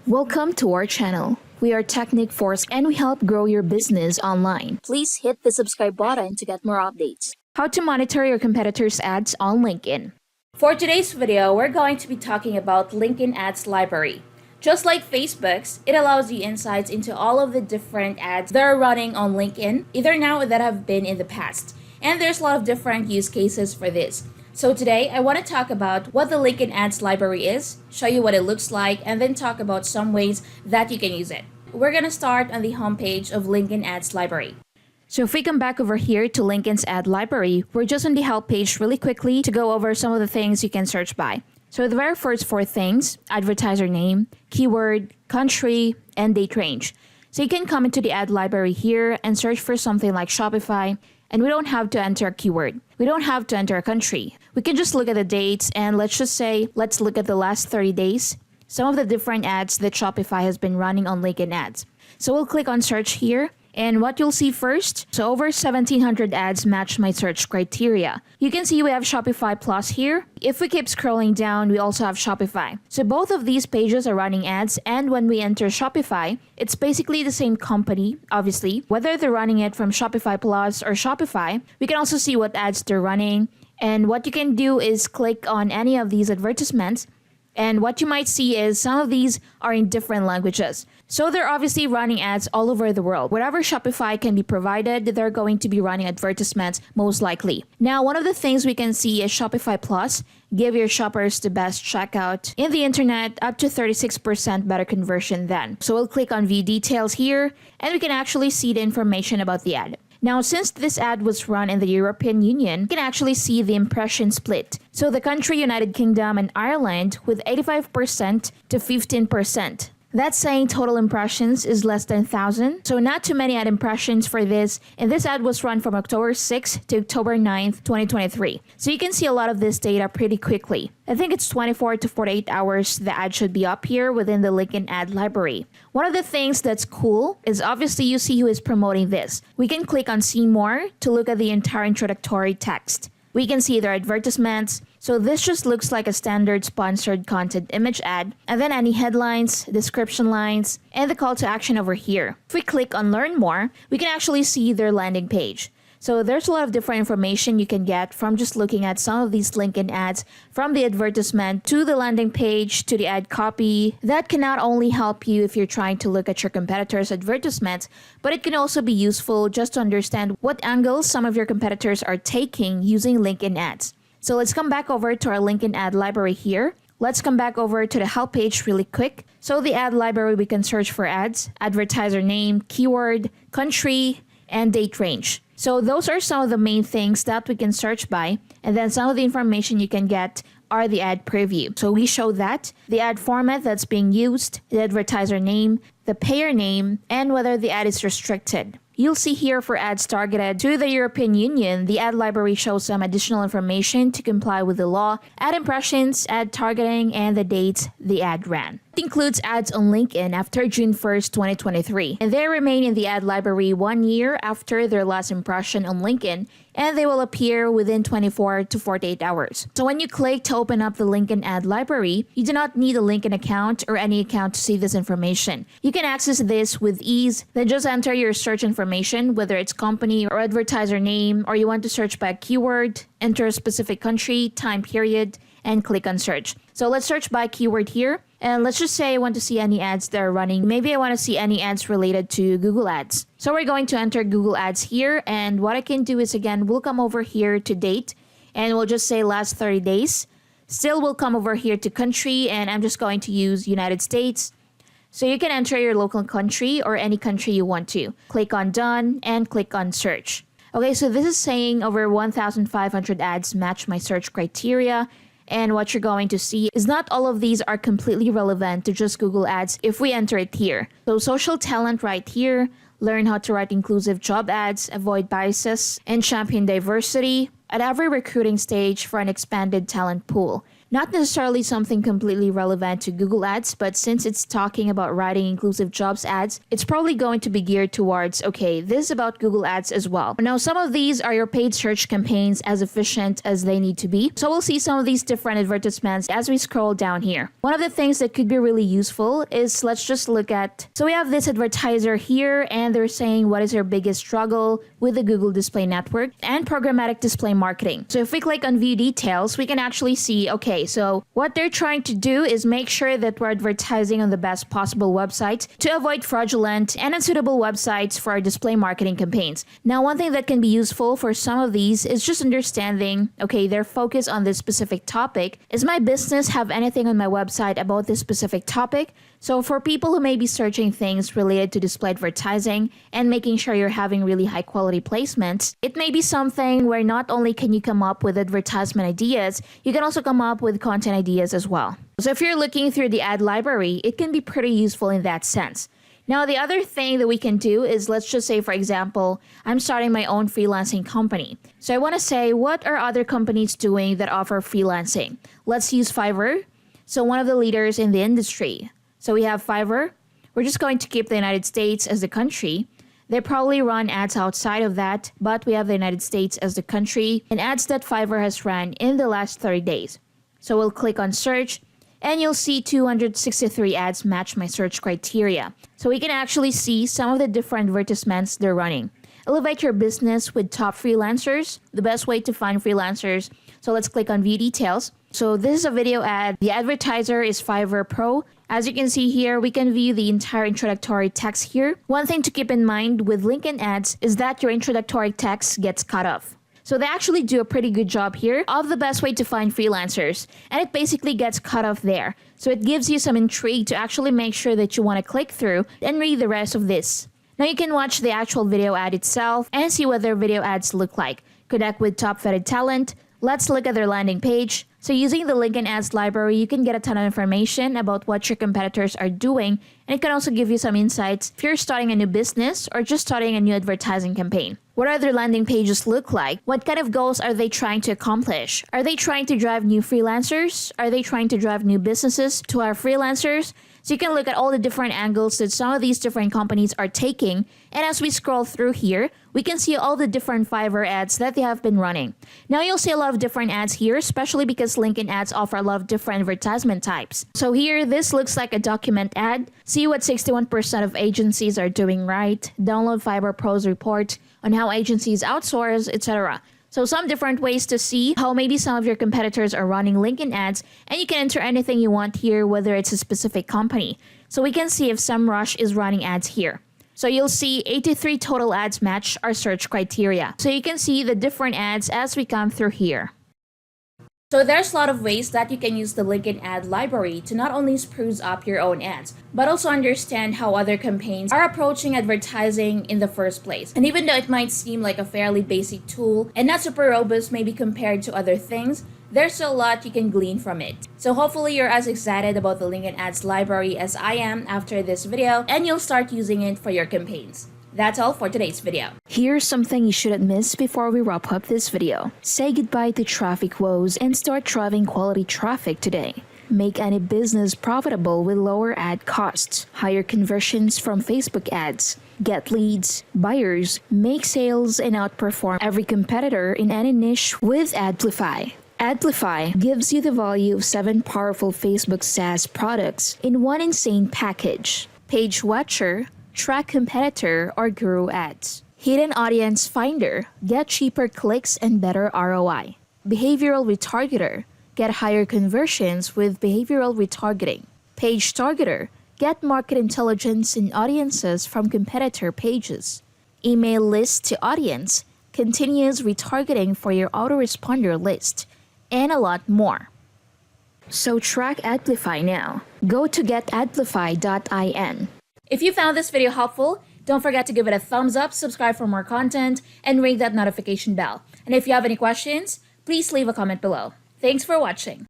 Welcome to our channel. We are Technic Force and we help grow your business online. Please hit the subscribe button to get more updates. How to monitor your competitors' ads on LinkedIn. For today's video, we're going to be talking about LinkedIn Ads Library. Just like Facebook's, it allows you insights into all of the different ads that are running on LinkedIn, either now or that have been in the past. And there's a lot of different use cases for this. So today, I want to talk about what the LinkedIn Ads Library is, show you what it looks like, and then talk about some ways that you can use it. We're going to start on the homepage of LinkedIn Ads Library. So if we come back over here to LinkedIn's Ad Library, we're just on the help page really quickly to go over some of the things you can search by. So the very first four things: advertiser name, keyword, country, and date range. So you can come into the ad library here and search for something like Shopify, and we don't have to enter a keyword. We don't have to enter a country. We can just look at the dates, and let's look at the last 30 days, some of the different ads that Shopify has been running on LinkedIn Ads. So we'll click on search here. And what you'll see first, so over 1,700 ads match my search criteria. You can see we have Shopify Plus here. If we keep scrolling down, we also have Shopify. So both of these pages are running ads, and when we enter Shopify, it's basically the same company, obviously. Whether they're running it from Shopify Plus or Shopify, we can also see what ads they're running. And what you can do is click on any of these advertisements, and what you might see is some of these are in different languages. So they're obviously running ads all over the world. Wherever Shopify can be provided, they're going to be running advertisements most likely. Now, one of the things we can see is Shopify Plus give your shoppers the best checkout in the internet, up to 36% better conversion then. So we'll click on view details here, and we can actually see the information about the ad. Now, since this ad was run in the European Union, you can actually see the impression split. So the country United Kingdom and Ireland with 85% to 15%. That's saying total impressions is less than 1,000. So not too many ad impressions for this. And this ad was run from October 6th to October 9th, 2023. So you can see a lot of this data pretty quickly. I think it's 24 to 48 hours the ad should be up here within the LinkedIn Ad Library. One of the things that's cool is obviously you see who is promoting this. We can click on see more to look at the entire introductory text. We can see their advertisements. So this just looks like a standard sponsored content image ad, and then any headlines, description lines, and the call to action over here. If we click on learn more, we can actually see their landing page. So there's a lot of different information you can get from just looking at some of these LinkedIn ads, from the advertisement to the landing page to the ad copy. That can not only help you if you're trying to look at your competitors' advertisements, but it can also be useful just to understand what angles some of your competitors are taking using LinkedIn ads. So let's come back over to our LinkedIn ad library here. Let's come back over to the help page really quick. So the ad library, we can search for ads, advertiser name, keyword, country, and date range. So those are some of the main things that we can search by. And then some of the information you can get are the ad preview. So we show that, the ad format that's being used, the advertiser name, the payer name, and whether the ad is restricted. You'll see here for ads targeted to the European Union, the ad library shows some additional information to comply with the law, ad impressions, ad targeting, and the dates the ad ran. It includes ads on LinkedIn after June 1st, 2023, and they remain in the ad library 1 year after their last impression on LinkedIn, and they will appear within 24 to 48 hours. So when you click to open up the LinkedIn ad library, you do not need a LinkedIn account or any account to see this information. You can access this with ease, then just enter your search information, whether it's company or advertiser name, or you want to search by a keyword, enter a specific country, time period, and click on search. So let's search by keyword here. And let's just say I want to see any ads that are running. Maybe I want to see any ads related to Google Ads. So we're going to enter Google Ads here. And what I can do is, again, we'll come over here to date. And we'll just say last 30 days. Still, we'll come over here to country. And I'm just going to use United States. So you can enter your local country or any country you want to. Click on done and click on search. Okay, so this is saying over 1,500 ads match my search criteria. And what you're going to see is not all of these are completely relevant to just Google Ads if we enter it here. So social talent right here, learn how to write inclusive job ads, avoid biases, and champion diversity at every recruiting stage for an expanded talent pool. Not necessarily something completely relevant to Google Ads, but since it's talking about writing inclusive jobs ads, it's probably going to be geared towards, okay, this is about Google Ads as well. Now, some of these are your paid search campaigns as efficient as they need to be. So we'll see some of these different advertisements as we scroll down here. One of the things that could be really useful is, let's just look at, so we have this advertiser here and they're saying what is their biggest struggle with the Google Display Network and programmatic display marketing. So if we click on view details, we can actually see, okay, so what they're trying to do is make sure that we're advertising on the best possible websites to avoid fraudulent and unsuitable websites for our display marketing campaigns. Now, one thing that can be useful for some of these is just understanding, okay, their focus on this specific topic. Is my business have anything on my website about this specific topic? So for people who may be searching things related to display advertising and making sure you're having really high quality placements, it may be something where not only can you come up with advertisement ideas, you can also come up with content ideas as well. So if you're looking through the ad library, it can be pretty useful in that sense. Now, the other thing that we can do is, let's just say, for example, I'm starting my own freelancing company. So I want to say, what are other companies doing that offer freelancing? Let's use Fiverr. So one of the leaders in the industry. So we have Fiverr. We're just going to keep the United States as the country. They probably run ads outside of that, but we have the United States as the country and ads that Fiverr has run in the last 30 days. So we'll click on search and you'll see 263 ads match my search criteria. So we can actually see some of the different advertisements they're running. Elevate your business with top freelancers, the best way to find freelancers. So let's click on view details. So this is a video ad. The advertiser is Fiverr Pro. As you can see here, we can view the entire introductory text here. One thing to keep in mind with LinkedIn ads is that your introductory text gets cut off. So they actually do a pretty good job here of the best way to find freelancers, and it basically gets cut off there. So it gives you some intrigue to actually make sure that you want to click through and read the rest of this. Now you can watch the actual video ad itself and see what their video ads look like. Connect with top vetted talent. Let's look at their landing page. So using the LinkedIn Ads library, you can get a ton of information about what your competitors are doing, and it can also give you some insights if you're starting a new business or just starting a new advertising campaign. What are their landing pages look like? What kind of goals are they trying to accomplish? Are they trying to drive new freelancers? Are they trying to drive new businesses to our freelancers? So you can look at all the different angles that some of these different companies are taking. And as we scroll through here, we can see all the different Fiverr ads that they have been running. Now you'll see a lot of different ads here, especially because LinkedIn ads offer a lot of different advertisement types. So here, this looks like a document ad. See what 61% of agencies are doing right. Download Fiverr Pro's report on how agencies outsource, etc. So some different ways to see how maybe some of your competitors are running LinkedIn ads, and you can enter anything you want here, whether it's a specific company. So we can see if SEMrush is running ads here. So you'll see 83 total ads match our search criteria. So you can see the different ads as we come through here. So there's a lot of ways that you can use the LinkedIn ad library to not only spruce up your own ads, but also understand how other campaigns are approaching advertising in the first place. And even though it might seem like a fairly basic tool and not super robust maybe compared to other things, there's still a lot you can glean from it. So hopefully you're as excited about the LinkedIn ads library as I am after this video, and you'll start using it for your campaigns. That's all for today's video. Here's something you shouldn't miss before we wrap up this video. Say goodbye to traffic woes and start driving quality traffic today. Make any business profitable with lower ad costs. Higher conversions from Facebook ads. Get leads, buyers, make sales, and outperform every competitor in any niche with Adplify. Adplify gives you the value of 7 powerful Facebook SaaS products in one insane package. Page Watcher, Track Competitor, or Guru Ads. Hidden Audience Finder, get cheaper clicks and better ROI. Behavioral Retargeter, get higher conversions with behavioral retargeting. Page Targeter, get market intelligence and audiences from competitor pages. Email List to Audience, continuous retargeting for your autoresponder list, and a lot more. So track Adplify now. Go to getadplify.in. If you found this video helpful, don't forget to give it a thumbs up, subscribe for more content, and ring that notification bell. And if you have any questions, please leave a comment below. Thanks for watching.